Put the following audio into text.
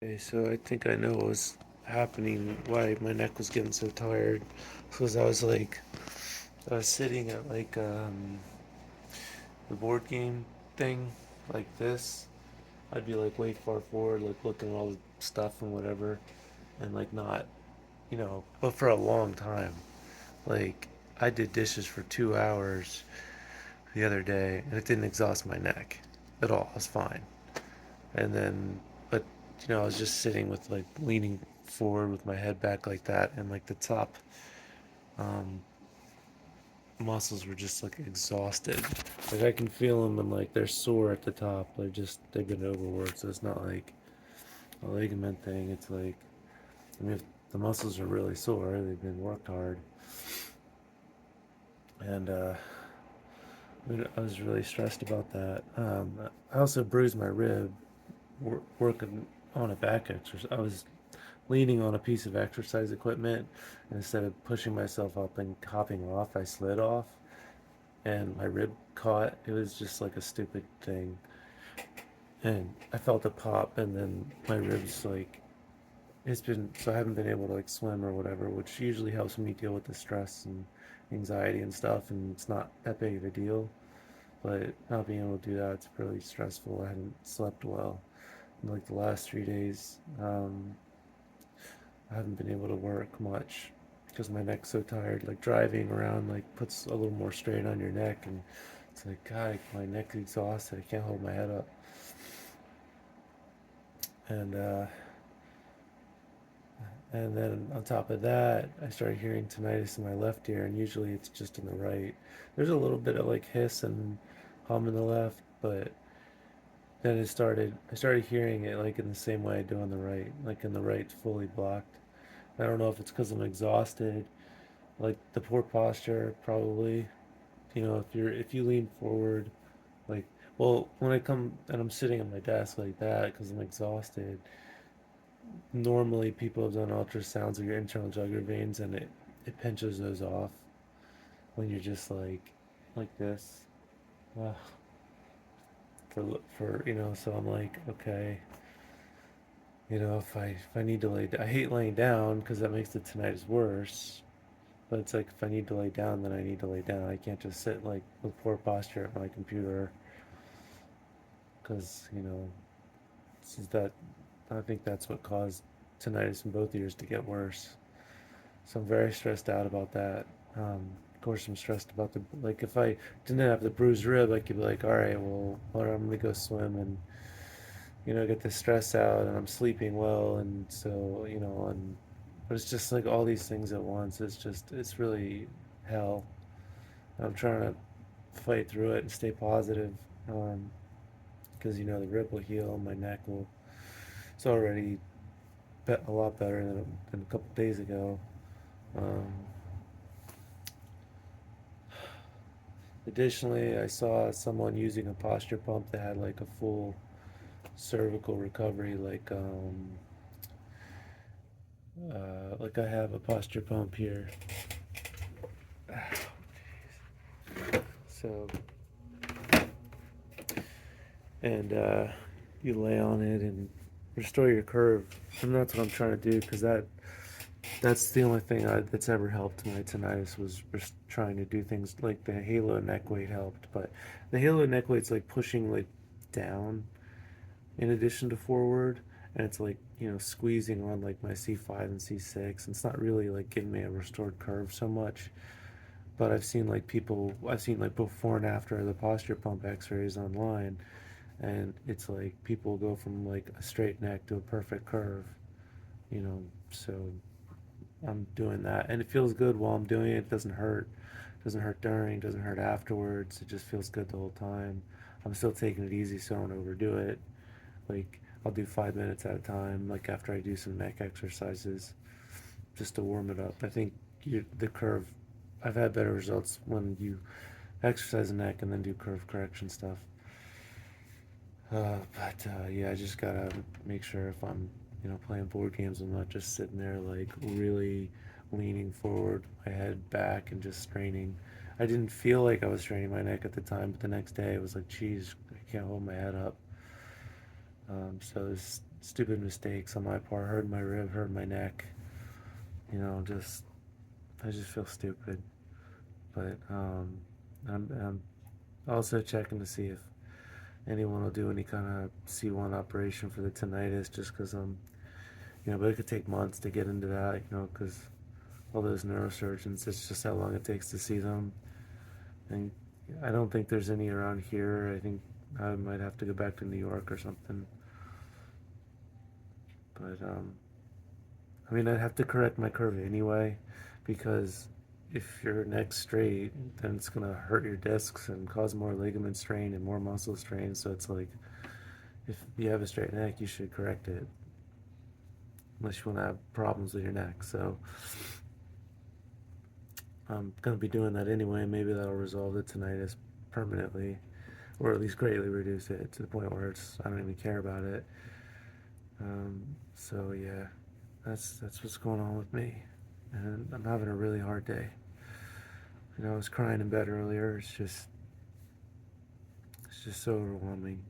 Okay, so I think I know what was happening, why my neck was getting so tired. Because I was sitting at the board game thing, like this. I'd be like way far forward, like looking at all the stuff and whatever, and like not, but for a long time. Like, I did dishes for 2 hours the other day, and it didn't exhaust my neck at all. I was fine. And then, but I was just sitting with like leaning forward with my head back like that, and like the top um, muscles were just like exhausted. Like I can feel them, and like they're sore at the top. They've been overworked, so it's not like a ligament thing. It's like, I mean, if the muscles are really sore, they've been worked hard, and I was really stressed about that. I also bruised my rib working on a back exercise. I was leaning on a piece of exercise equipment, and instead of pushing myself up and hopping off, I slid off, and my rib caught. It was just like a stupid thing, and I felt a pop, and then my ribs like it's been so I haven't been able to like swim or whatever, which usually helps me deal with the stress and anxiety and stuff, and it's not that big of a deal. But not being able to do that, it's really stressful. I hadn't slept well in like the last 3 days. I haven't been able to work much because my neck's so tired. Like driving around like puts a little more strain on your neck, and it's like God, my neck's exhausted. I can't hold my head up. And and then on top of that, I started hearing tinnitus in my left ear, and usually it's just in the right. There's a little bit of like hiss and hum in the left, but then I started hearing it like in the same way I do on the right, like in the right fully blocked. I don't know if it's because I'm exhausted, like the poor posture probably. If you lean forward, like, well, when I come and I'm sitting at my desk like that because I'm exhausted, normally people have done ultrasounds of your internal jugular veins, and it pinches those off when you're just like this. uh, for so I'm like, okay, if I need to I hate laying down because that makes the tinnitus worse. But it's like if I need to lay down, then I need to lay down. I can't just sit like with poor posture at my computer because this is that. I think that's what caused tinnitus in both ears to get worse. So I'm very stressed out about that. Of course, I'm stressed about the like. If I didn't have the bruised rib, I could be like, all right, well, I'm gonna go swim and get the stress out, and I'm sleeping well, and so but it's just like all these things at once. It's really hell. I'm trying to fight through it and stay positive, because the rib will heal, my neck will. It's already a lot better than a couple days ago. Um, Additionally, I saw someone using a posture pump that had like a full cervical recovery, like I have a posture pump here. So, and you lay on it and restore your curve, and that's what I'm trying to do because that's the only thing that's ever helped my tinnitus was just trying to do things like the halo neck weight helped, but the halo neck weight's like pushing like down in addition to forward, and it's like squeezing on like my C5 and C6, and it's not really like giving me a restored curve so much. But I've seen like before and after the posture pump x-rays online, and it's like people go from like a straight neck to a perfect curve, you know so I'm doing that, and it feels good while I'm doing it. It doesn't hurt during, doesn't hurt afterwards. It just feels good the whole time. I'm still taking it easy so I don't overdo it. Like, I'll do 5 minutes at a time, like after I do some neck exercises, just to warm it up. I think the curve, I've had better results when you exercise the neck and then do curve correction stuff. But yeah, I just gotta make sure if I'm, playing board games, I'm not just sitting there like really leaning forward, my head back, and just straining. I didn't feel like I was straining my neck at the time, but the next day it was like, geez, I can't hold my head up. So stupid mistakes on my part, hurt my rib, hurt my neck. Just I just feel stupid. But I'm also checking to see if anyone will do any kind of C1 operation for the tinnitus, just because but it could take months to get into that, because all those neurosurgeons, it's just how long it takes to see them. And I don't think there's any around here. I think I might have to go back to New York or something. But I'd have to correct my curve anyway, because if your neck's straight, then it's gonna hurt your discs and cause more ligament strain and more muscle strain. So it's like, if you have a straight neck, you should correct it, unless you want to have problems with your neck. So I'm gonna be doing that anyway. Maybe that'll resolve the tinnitus permanently, or at least greatly reduce it to the point where I don't even care about it. So yeah, that's what's going on with me, and I'm having a really hard day. I was crying in bed earlier. It's just so overwhelming.